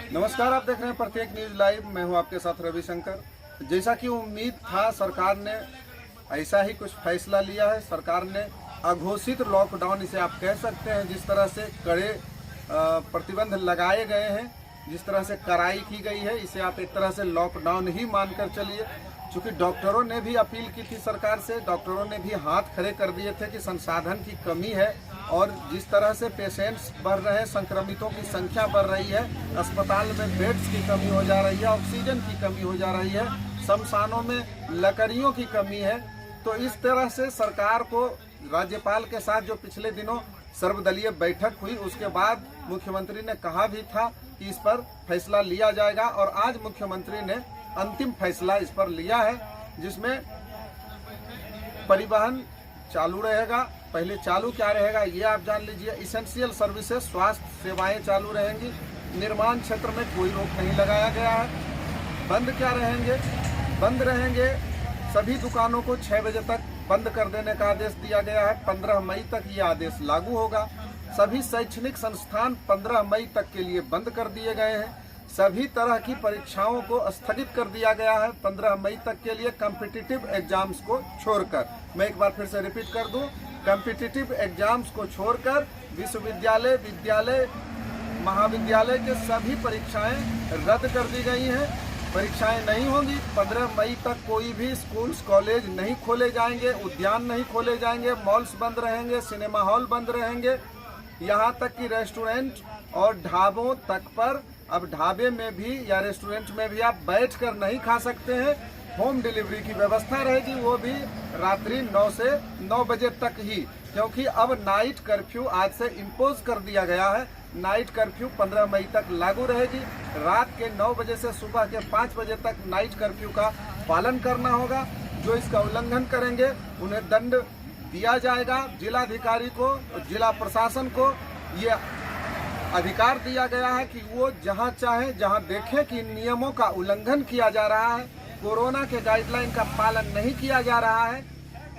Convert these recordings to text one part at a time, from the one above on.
नमस्कार, आप देख रहे हैं प्रत्येक न्यूज लाइव। मैं हूं आपके साथ रविशंकर। जैसा कि उम्मीद था, सरकार ने ऐसा ही कुछ फैसला लिया है। सरकार ने अघोषित लॉकडाउन, इसे आप कह सकते हैं, जिस तरह से कड़े प्रतिबंध लगाए गए हैं, जिस तरह से कड़ाई की गई है, इसे आप एक तरह से लॉकडाउन ही मानकर चलिए। चूँकि डॉक्टरों ने भी अपील की थी सरकार से, डॉक्टरों ने भी हाथ खड़े कर दिए थे कि संसाधन की कमी है और जिस तरह से पेशेंट्स बढ़ रहे हैं, संक्रमितों की संख्या बढ़ रही है, अस्पताल में बेड्स की कमी हो जा रही है, ऑक्सीजन की कमी हो जा रही है, शमशानों में लकड़ियों की कमी है। तो इस तरह से सरकार को राज्यपाल के साथ जो पिछले दिनों सर्वदलीय बैठक हुई, उसके बाद मुख्यमंत्री ने कहा भी था कि इस पर फैसला लिया जाएगा और आज मुख्यमंत्री ने अंतिम फैसला इस पर लिया है, जिसमें परिवहन चालू रहेगा। पहले चालू क्या रहेगा ये आप जान लीजिए। इसेंशियल सर्विसेज, स्वास्थ्य सेवाएं चालू रहेंगी। निर्माण क्षेत्र में कोई रोक नहीं लगाया गया है। बंद क्या रहेंगे? बंद रहेंगे सभी दुकानों को 6 बजे तक बंद कर देने का आदेश दिया गया है। 15 मई तक ये आदेश लागू होगा। सभी शैक्षणिक संस्थान 15 मई तक के लिए बंद कर दिए गए हैं। सभी तरह की परीक्षाओं को स्थगित कर दिया गया है 15 मई तक के लिए, कॉम्पिटिटिव एग्जाम्स को छोड़कर। मैं एक बार फिर से रिपीट कर दूं, कॉम्पिटिटिव एग्जाम्स को छोड़कर विश्वविद्यालय, विद्यालय, महाविद्यालय के सभी परीक्षाएं रद्द कर दी गई हैं। परीक्षाएं नहीं होंगी। 15 मई तक कोई भी स्कूल्स, कॉलेज नहीं खोले जाएंगे, उद्यान नहीं खोले जाएंगे, मॉल्स बंद रहेंगे, सिनेमा हॉल बंद रहेंगे, यहाँ तक कि रेस्टोरेंट और ढाबों तक पर, अब ढाबे में भी या रेस्टोरेंट में भी आप बैठकर नहीं खा सकते हैं। होम डिलीवरी की व्यवस्था रहेगी, वो भी रात्रि 9 से 9 बजे तक ही, क्योंकि अब नाइट कर्फ्यू आज से इम्पोज कर दिया गया है। नाइट कर्फ्यू 15 मई तक लागू रहेगी। रात के 9 बजे से सुबह के 5 बजे तक नाइट कर्फ्यू का पालन करना होगा। जो इसका उल्लंघन करेंगे उन्हें दंड दिया जाएगा। जिलाधिकारी को, जिला प्रशासन को ये अधिकार दिया गया है कि वो जहां चाहे, जहां देखें कि इन नियमों का उल्लंघन किया जा रहा है, कोरोना के गाइडलाइन का पालन नहीं किया जा रहा है,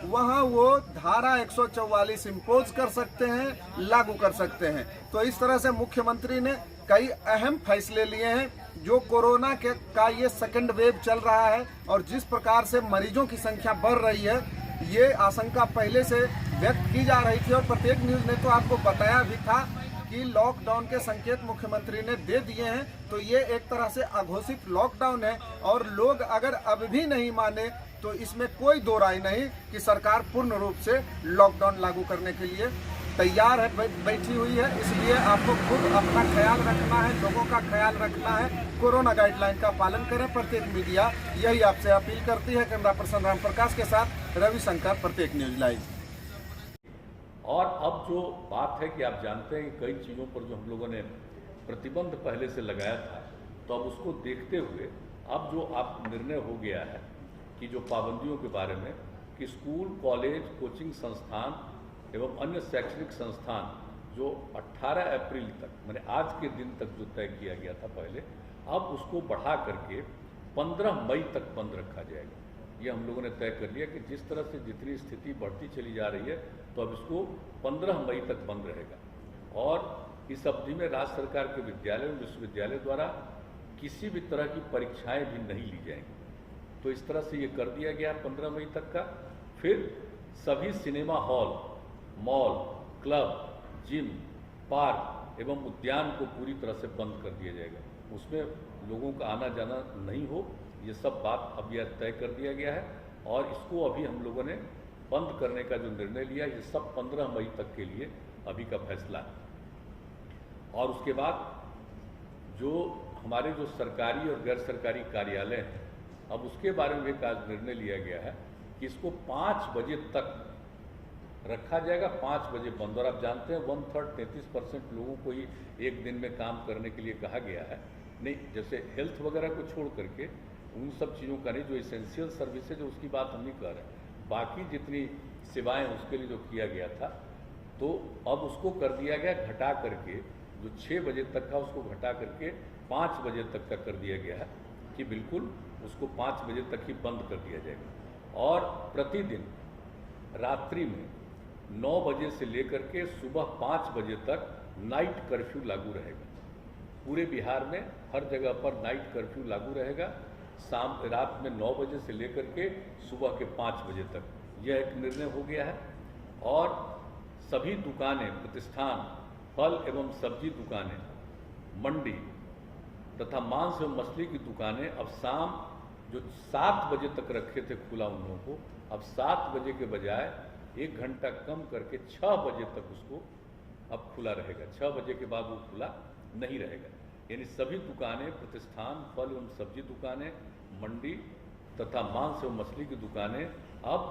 वहां वो धारा 144 इम्पोज कर सकते हैं, लागू कर सकते हैं। तो इस तरह से मुख्यमंत्री ने कई अहम फैसले लिए हैं। जो कोरोना का ये सेकंड वेव चल रहा है और जिस प्रकार से मरीजों की संख्या बढ़ रही है, ये आशंका पहले से व्यक्त की जा रही थी और प्रत्येक न्यूज ने तो आपको बताया भी था कि लॉकडाउन के संकेत मुख्यमंत्री ने दे दिए हैं। तो ये एक तरह से अघोषित लॉकडाउन है और लोग अगर अब भी नहीं माने तो इसमें कोई दो राय नहीं कि सरकार पूर्ण रूप से लॉकडाउन लागू करने के लिए तैयार है, बैठी हुई है। इसलिए आपको खुद अपना ख्याल रखना है, लोगों का ख्याल रखना है, कोरोना गाइडलाइन का पालन करें। प्रत्येक मीडिया यही आपसे अपील करती है। कैमरा पर्सन राम प्रकाश के साथ रविशंकर, प्रत्येक न्यूज लाइव। और अब जो बात है कि आप जानते हैं कि कई चीज़ों पर जो हम लोगों ने प्रतिबंध पहले से लगाया था, तो अब उसको देखते हुए अब जो आप निर्णय हो गया है कि जो पाबंदियों के बारे में कि स्कूल, कॉलेज, कोचिंग संस्थान एवं अन्य शैक्षणिक संस्थान जो 18 अप्रैल तक, मैंने आज के दिन तक जो तय किया गया था पहले, अब उसको बढ़ा करके 15 मई तक बंद रखा जाएगा। ये हम लोगों ने तय कर लिया कि जिस तरह से जितनी स्थिति बढ़ती चली जा रही है, तो अब इसको 15 मई तक बंद रहेगा। और इस अवधि में राज्य सरकार के विद्यालय और विश्वविद्यालय द्वारा किसी भी तरह की परीक्षाएं भी नहीं ली जाएंगी। तो इस तरह से ये कर दिया गया 15 मई तक का। फिर सभी cinema hall, mall, club, gym, park एवं उद्यान को पूरी तरह से बंद कर दिया जाएगा। उसमें लोगों का आना जाना नहीं हो, ये सब बात अब यह तय कर दिया गया है। और इसको अभी हम लोगों ने बंद करने का जो निर्णय लिया, ये सब 15 मई तक के लिए अभी का फैसला है। और उसके बाद जो हमारे जो सरकारी और गैर सरकारी कार्यालय हैं, अब उसके बारे में एक आज निर्णय लिया गया है कि इसको 5 बजे तक रखा जाएगा, 5 बजे बंद। और आप जानते हैं 1/3 33% लोगों को ही एक दिन में काम करने के लिए कहा गया है। नहीं, जैसे हेल्थ वगैरह को छोड़ करके उन सब चीज़ों का नहीं, जो इसेंशियल सर्विसेज है उसकी बात हम नहीं कर रहे हैं। बाकी जितनी सेवाएं उसके लिए जो किया गया था, तो अब उसको कर दिया गया घटा करके, जो 6 बजे तक था उसको घटा करके 5 बजे तक का कर दिया गया है कि बिल्कुल उसको 5 बजे तक ही बंद कर दिया जाएगा। और प्रतिदिन रात्रि में 9 बजे से लेकर के सुबह 5 बजे तक नाइट कर्फ्यू लागू रहेगा। पूरे बिहार में हर जगह पर नाइट कर्फ्यू लागू रहेगा, रात में 9 बजे से लेकर के सुबह के 5 बजे तक। यह एक निर्णय हो गया है। और सभी दुकानें, प्रतिष्ठान, फल एवं सब्जी दुकानें, मंडी तथा मांस एवं मछली की दुकानें अब शाम जो 7 बजे तक रखे थे खुला उन लोगों को, अब 7 बजे के बजाय 1 घंटा कम करके 6 बजे तक उसको अब खुला रहेगा। 6 बजे के बाद वो खुला नहीं रहेगा। यानी सभी दुकानें, प्रतिष्ठान, फल एवं सब्जी दुकानें, मंडी तथा मांस एवं मछली की दुकानें अब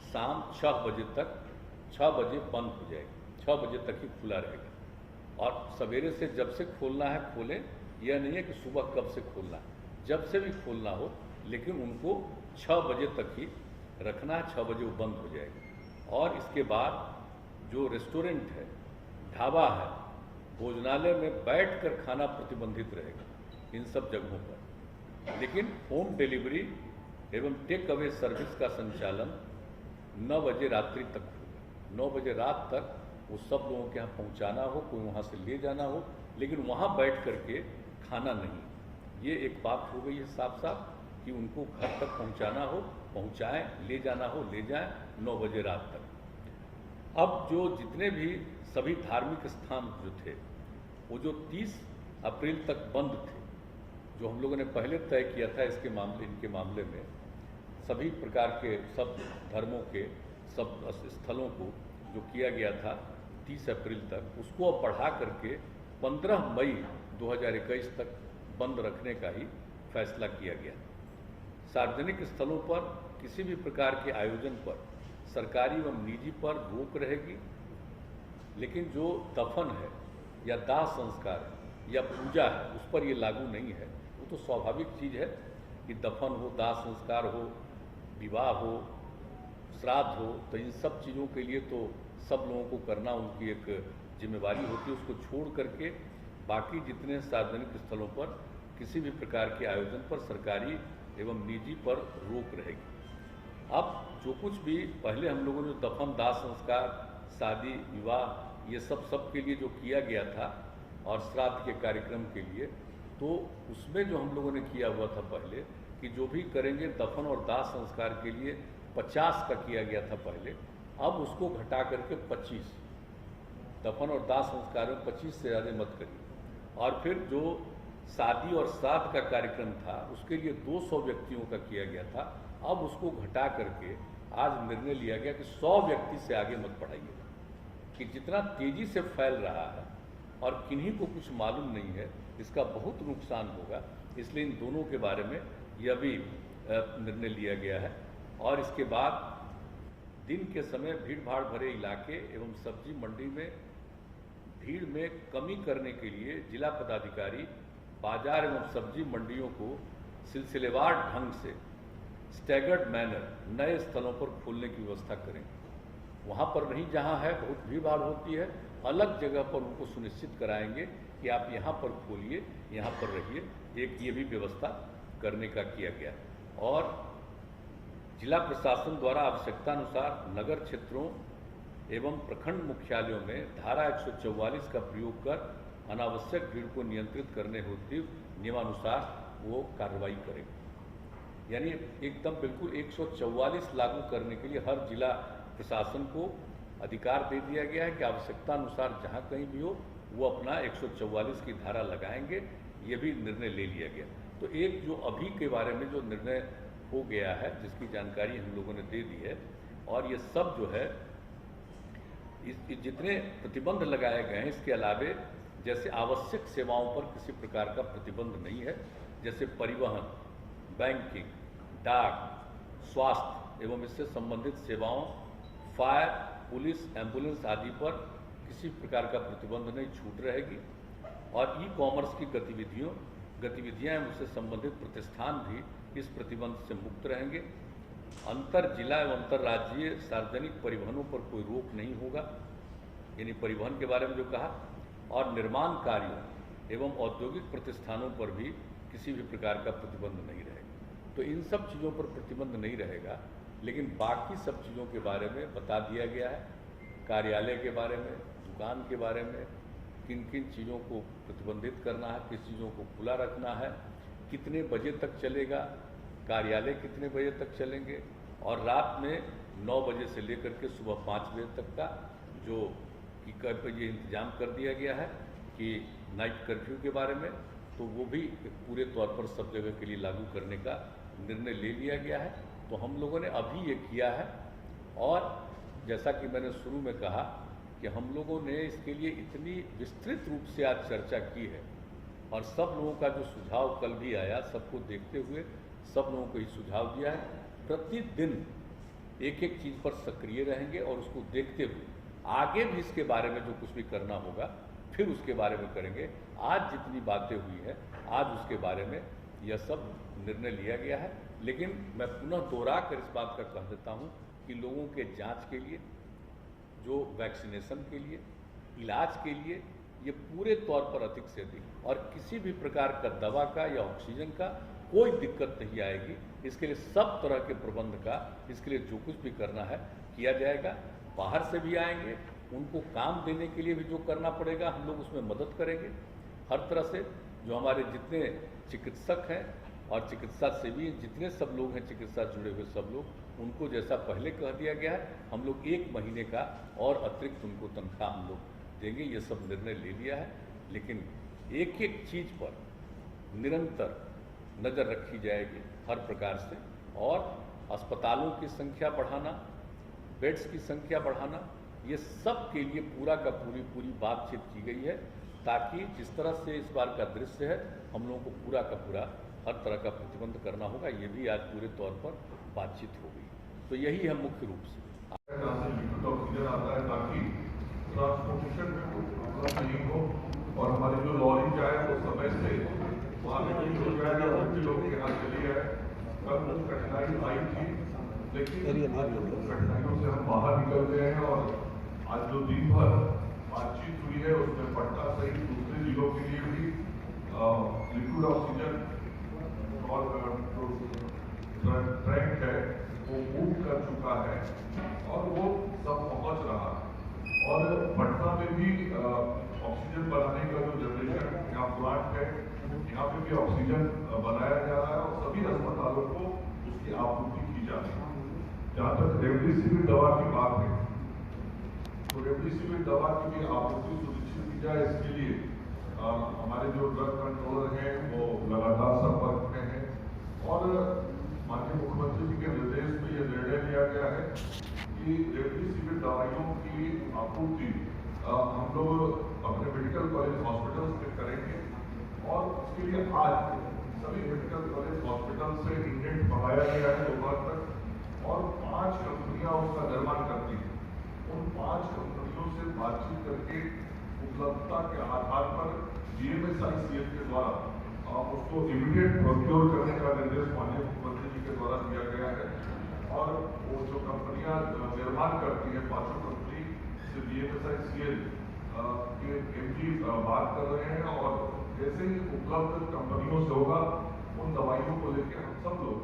शाम 6 बजे तक, 6 बजे बंद हो जाएगी। 6 बजे तक ही खुला रहेगा। और सवेरे से जब से खोलना है खोलें, यह नहीं है कि सुबह कब से खोलना है, जब से भी खोलना हो, लेकिन उनको 6 बजे तक ही रखना है। 6 बजे वो बंद हो जाएगा। और इसके बाद जो रेस्टोरेंट है, ढाबा है, भोजनालय में बैठकर खाना प्रतिबंधित रहेगा इन सब जगहों पर। लेकिन होम डिलीवरी एवं टेक अवे सर्विस का संचालन 9 बजे रात्रि तक होगा। 9 बजे रात तक वो सब लोगों के यहाँ पहुँचाना हो, कोई वहाँ से ले जाना हो, लेकिन वहाँ बैठ करके खाना नहीं। ये एक बात हो गई है साफ साफ कि उनको घर तक पहुँचाना हो पहुँचाएँ, ले जाना हो ले जाएँ 9 बजे रात तक। अब जो जितने भी सभी धार्मिक स्थान जो थे वो जो 30 अप्रैल तक बंद थे, जो हम लोगों ने पहले तय किया था इनके मामले में, सभी प्रकार के सब धर्मों के सब स्थलों को जो किया गया था 30 अप्रैल तक, उसको अब बढ़ा करके 15 मई 2021 तक बंद रखने का ही फैसला किया गया। सार्वजनिक स्थलों पर किसी भी प्रकार के आयोजन पर सरकारी एवं निजी पर रोक रहेगी, लेकिन जो दफन है या दाह संस्कार है या पूजा है उस पर ये लागू नहीं है। वो तो स्वाभाविक चीज़ है कि दफन हो, दाह संस्कार हो, विवाह हो, श्राद्ध हो, तो इन सब चीज़ों के लिए तो सब लोगों को करना उनकी एक जिम्मेवारी होती है। उसको छोड़ करके बाकी जितने सार्वजनिक स्थलों पर किसी भी प्रकार के आयोजन पर सरकारी एवं निजी पर रोक रहेगी। अब जो कुछ भी पहले हम लोगों ने दफन, दाह संस्कार, शादी, विवाह, ये सब के लिए जो किया गया था और श्राद्ध के कार्यक्रम के लिए, तो उसमें जो हम लोगों ने किया हुआ था पहले कि जो भी करेंगे दफन और दाह संस्कार के लिए 50 का किया गया था पहले, अब उसको घटा करके 25, दफन और दाह संस्कार में 25 से ज़्यादा मत करिए। और फिर जो शादी और श्राद्ध का कार्यक्रम था उसके लिए 200 व्यक्तियों का किया गया था, अब उसको घटा करके आज निर्णय लिया गया कि 100 व्यक्ति से आगे मत बढ़ाइएगा। कि जितना तेजी से फैल रहा है और किन्हीं को कुछ मालूम नहीं है, इसका बहुत नुकसान होगा, इसलिए इन दोनों के बारे में यह भी निर्णय लिया गया है। और इसके बाद दिन के समय भीड़ भाड़ भरे इलाके एवं सब्जी मंडी में भीड़ में कमी करने के लिए जिला पदाधिकारी बाजार एवं सब्जी मंडियों को सिलसिलेवार ढंग से स्टैगर्ड मैनर नए स्थलों पर खोलने की व्यवस्था करें। वहाँ पर नहीं जहाँ है बहुत भीड़ भाड़ होती है, अलग जगह पर उनको सुनिश्चित कराएंगे कि आप यहाँ पर खोलिए, यहाँ पर रहिए। एक ये भी व्यवस्था करने का किया गया। और जिला प्रशासन द्वारा आवश्यकतानुसार नगर क्षेत्रों एवं प्रखंड मुख्यालयों में धारा 144 का प्रयोग कर अनावश्यक भीड़ को नियंत्रित करने हेतु नियमानुसार वो कार्रवाई करेंगे। यानी एकदम बिल्कुल 144 लागू करने के लिए हर जिला प्रशासन को अधिकार दे दिया गया है कि आवश्यकतानुसार जहाँ कहीं भी हो वो अपना 144 की धारा लगाएंगे। ये भी निर्णय ले लिया गया। तो एक जो अभी के बारे में जो निर्णय हो गया है जिसकी जानकारी हम लोगों ने दे दी है, और ये सब जो है इस जितने प्रतिबंध लगाए गए हैं, इसके अलावे जैसे आवश्यक सेवाओं पर किसी प्रकार का प्रतिबंध नहीं है, जैसे परिवहन, बैंकिंग, डाक, स्वास्थ्य एवं इससे संबंधित सेवाओं, फायर, पुलिस, एम्बुलेंस आदि पर किसी प्रकार का प्रतिबंध नहीं, छूट रहेगी। और ई कॉमर्स की गतिविधियां एवं उससे संबंधित प्रतिष्ठान भी इस प्रतिबंध से मुक्त रहेंगे। अंतर जिला एवं अंतर राज्यीय सार्वजनिक परिवहनों पर कोई रोक नहीं होगा, यानी परिवहन के बारे में जो कहा। और निर्माण कार्यों एवं औद्योगिक प्रतिष्ठानों पर भी किसी भी प्रकार का प्रतिबंध नहीं रहेगा। तो इन सब चीज़ों पर प्रतिबंध नहीं रहेगा, लेकिन बाकी सब चीज़ों के बारे में बता दिया गया है। कार्यालय के बारे में, दुकान के बारे में, किन किन चीज़ों को प्रतिबंधित करना है, किस चीज़ों को खुला रखना है, कितने बजे तक चलेगा, कार्यालय कितने बजे तक चलेंगे, और रात में 9 बजे से लेकर के सुबह 5 बजे तक का जो कि ये इंतजाम कर दिया गया है कि नाइट कर्फ्यू के बारे में, तो वो भी पूरे तौर पर सब जगह के लिए लागू करने का निर्णय ले लिया गया है। तो हम लोगों ने अभी ये किया है, और जैसा कि मैंने शुरू में कहा कि हम लोगों ने इसके लिए इतनी विस्तृत रूप से आज चर्चा की है, और सब लोगों का जो सुझाव कल भी आया, सबको देखते हुए सब लोगों को ही सुझाव दिया है। प्रतिदिन एक एक चीज़ पर सक्रिय रहेंगे, और उसको देखते हुए आगे भी इसके बारे में जो कुछ भी करना होगा फिर उसके बारे में करेंगे। आज जितनी बातें हुई है, आज उसके बारे में यह सब निर्णय लिया गया है। लेकिन मैं पुनः दोहरा कर इस बात का कह देता हूँ कि लोगों के जांच के लिए, जो वैक्सीनेशन के लिए, इलाज के लिए, ये पूरे तौर पर अधिक से अधिक, और किसी भी प्रकार का दवा का या ऑक्सीजन का कोई दिक्कत नहीं आएगी। इसके लिए सब तरह के प्रबंध का, इसके लिए जो कुछ भी करना है किया जाएगा। बाहर से भी आएंगे, उनको काम देने के लिए भी जो करना पड़ेगा हम लोग उसमें मदद करेंगे हर तरह से। जो हमारे जितने चिकित्सक हैं और चिकित्सा सेवी जितने सब लोग हैं, चिकित्सा जुड़े हुए सब लोग, उनको जैसा पहले कह दिया गया है, हम लोग 1 महीने का और अतिरिक्त उनको तनख्वाह हम लोग देंगे। ये सब निर्णय ले लिया है। लेकिन एक एक चीज़ पर निरंतर नज़र रखी जाएगी हर प्रकार से, और अस्पतालों की संख्या बढ़ाना, बेड्स की संख्या बढ़ाना, ये सब के लिए पूरा का पूरी बातचीत की गई है, ताकि जिस तरह से इस बार का दृश्य है, हम लोगों को पूरा का पूरा हर तरह का प्रतिबंध करना होगा। ये भी आज पूरे तौर पर बातचीत हो गई। तो यही है मुख्य रूप से। ऑक्सीजन आता है ताकि ट्रांसपोर्टेशन में कोई प्रॉब्लम नहीं हो, और हमारी जो लॉरी जाए वो समय से वहाँ पे ठीक हो जाएगा। और लोग के यहाँ चली है, कल कुछ कठिनाई आई थी, लेकिन आज जो कठिनाइयों से हम बाहर निकल गए हैं। और आज जो दिन भर बातचीत हुई है उसमें पटना सहित दूसरे जिलों के लिए भी लिक्विड ऑक्सीजन और जो ट्रैक है वो मूव कर चुका है, और वो सब पहुंच रहा है। और पटना में भी ऑक्सीजन बनाने का जो जनरेशन यहाँ प्लांट है, यहाँ पे भी ऑक्सीजन बनाया जा रहा है, और सभी अस्पतालों को उसकी आपूर्ति की जा रही है। जहाँ तक रेमडेसिविर दवा की बात है, तो रेमडेसिविर दवा की भी आपूर्ति सुनिश्चित की जाए। इसके लिए हमारे जो ड्रग कंट्रोलर हैं वो लगातार संपर्क में हैं, और माननीय मुख्यमंत्री जी के निर्देश में यह निर्णय लिया गया है कि रेमडेसिविर दवाइयों की आपूर्ति हम लोग अपने मेडिकल कॉलेज हॉस्पिटल्स में करेंगे। और उसके लिए आज सभी मेडिकल कॉलेज हॉस्पिटल से इंडेंट मंगाया गया है दोपहर तक, और 5 कंपनियां उसका निर्माण करती हैं। उन 5 कंपनियों से बातचीत करके उपलब्धता के आधार पर GMSICL के द्वारा उसको इमीडिएट प्रोक्योर करने का निर्देश माननीय मुख्यमंत्री जी के द्वारा दिया गया है। और वो जो कंपनियां निर्माण करती हैं, 5 कंपनी से GMSICL के MD बात कर रहे हैं, और जैसे ही उपलब्ध कंपनियों से होगा उन दवाइयों को लेकर हम सब लोग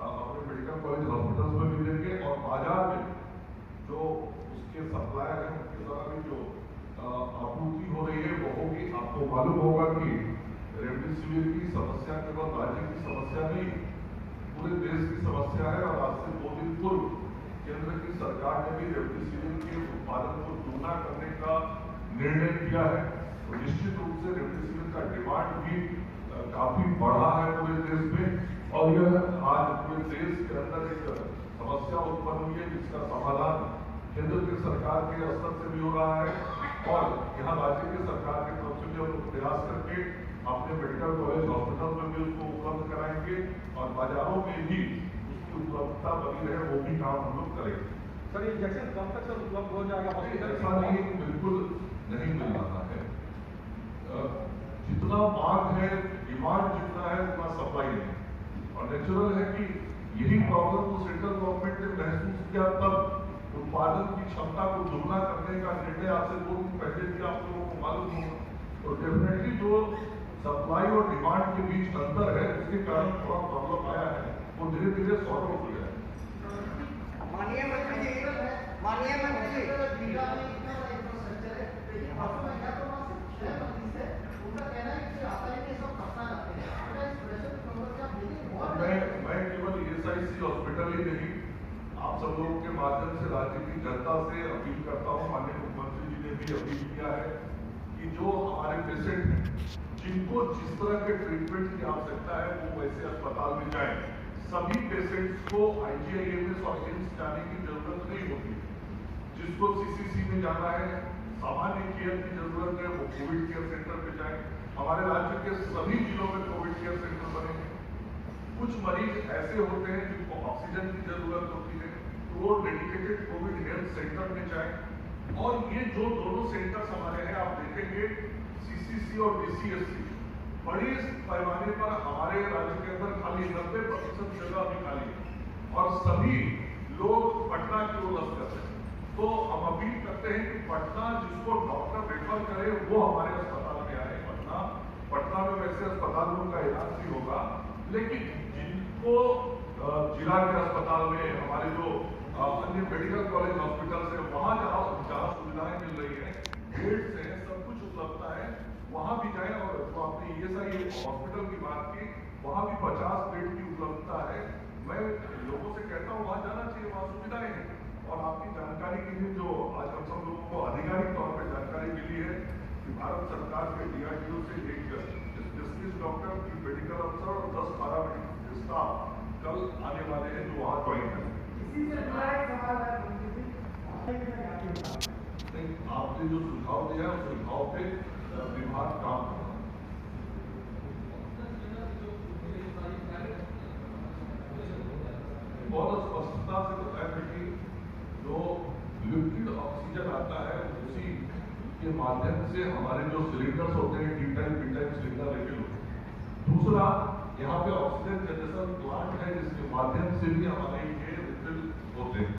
अपने मेडिकल कॉलेज हॉस्पिटल्स में भी देंगे, और बाजार में जो उसके सप्लायर हैं उनके द्वारा भी जो आपूर्ति हो रही है वो होगी। आपको मालूम होगा कि रेमडेसिविर की समस्या केवल राज्य की समस्या नहीं, पूरे देश की समस्या है। और आज से 2 दिन पूर्व केंद्र की सरकार ने भी रेमडेसिविर के उत्पादन को दुगना करने का निर्णय किया है। तो निश्चित रूप से रेमडेसिविर का डिमांड भी काफी बढ़ा है पूरे देश में, और यह आज पूरे देश के अंदर एक समस्या उत्पन्न हुई है जिसका समाधान केंद्र की सरकार के स्तर से भी हो रहा है, और यहाँ राज्य की सरकार के तरफ से भी हम लोग प्रयास करके अपने मेडिकल कॉलेज हॉस्पिटल में भी उसको उपलब्ध कराएंगे, और बाजारों में भी उसकी उपलब्धता बनी रहे वो भी काम हम लोग करेंगे। सर, इंजेक्शन कब तक सर उपलब्ध हो जाएगा? ऐसा नहीं, बिल्कुल नहीं मिल रहा है। जितना मांग है, डिमांड जितना है उतना सप्लाई नहीं, और नेचुरल है कि यही प्रॉब्लम तो सेंट्रल गवर्नमेंट ने महसूस किया, तब उत्पादन की क्षमता को दुगना करने का निर्णय आज से 2 दिन पहले भी आप लोगों को मालूम होगा। तो डेफिनेटली जो सप्लाई और डिमांड के बीच अंतर है उसके कारण थोड़ा प्रॉब्लम आया है, वो धीरे धीरे सॉल्व हो गया है। माननीय मंत्री जी, मैं केवल ESIC हॉस्पिटल ही नहीं, आप सब लोगों के माध्यम से राज्य की जनता से अपील करता हूँ, माननीय मुख्यमंत्री जी ने भी अपील किया है कि जो हमारे पेशेंट हैं जिनको जिस तरह के ट्रीटमेंट की आवश्यकता है वो वैसे अस्पताल में जाएं। सभी पेशेंट्स को IGIMS और एम्स जाने की जरूरत नहीं होती। जिसको CCC में जाना है, सामान्य केयर की जरूरत है, वो कोविड केयर सेंटर पे जाए। हमारे राज्य के सभी जिलों में कोविड केयर सेंटर बने। कुछ मरीज ऐसे होते हैं जिनको ऑक्सीजन की जरूरत होती है, तो वो डेडिकेटेड कोविड हेल्थ सेंटर में जाए। और ये जो दोनों सेंटर्स हमारे हैं, आप देखेंगे CCC और DCSC बड़े पैमाने पर हमारे राज्य के अंदर खाली 90% जगह अभी खाली है और सभी लोग पटना की ओर लग करते हैं। तो हम अपील करते हैं कि पटना जिसको डॉक्टर रेफर करे वो हमारे अस्पताल में आए। पटना में वैसे अस्पतालों का इलाज भी होगा, लेकिन जिनको जिला के अस्पताल में हमारे जो अन्य मेडिकल कॉलेज हॉस्पिटल है वहाँ जहाँ सुविधाएं मिल रही है, बेड्स है, सब कुछ उपलब्धता है, वहाँ भी जाए। और जो आपने ESI हॉस्पिटल की बात की, वहाँ भी 50 बेड की उपलब्धता है। मैं लोगों से कहता हूँ वहाँ जाना चाहिए, वहाँ सुविधाएं हैं। और आपकी जानकारी के लिए जो आज हम सब लोगों को आधिकारिक तौर पर जानकारी मिली है कि भारत सरकार के DRDO से लेकर डिस्ट्रिक्ट डॉक्टर की मेडिकल अफसर और 10 पैरामेडिकल स्टाफ कल आने वाले हैं जो वहाँ ज्वाइन करें। आपने जो सुझाव दिया उस सुझाव पे विभाग काम कर रहा है। बहुत स्पष्टता से बताया था कि जो लिक्विड ऑक्सीजन आता है उसी के माध्यम से हमारे जो सिलेंडर्स होते हैं D-टाइप B-टाइप सिलेंडर रेफिल होते हैं। दूसरा, यहाँ पे ऑक्सीजन जनरेशन प्लांट है जिसके माध्यम से भी हमारे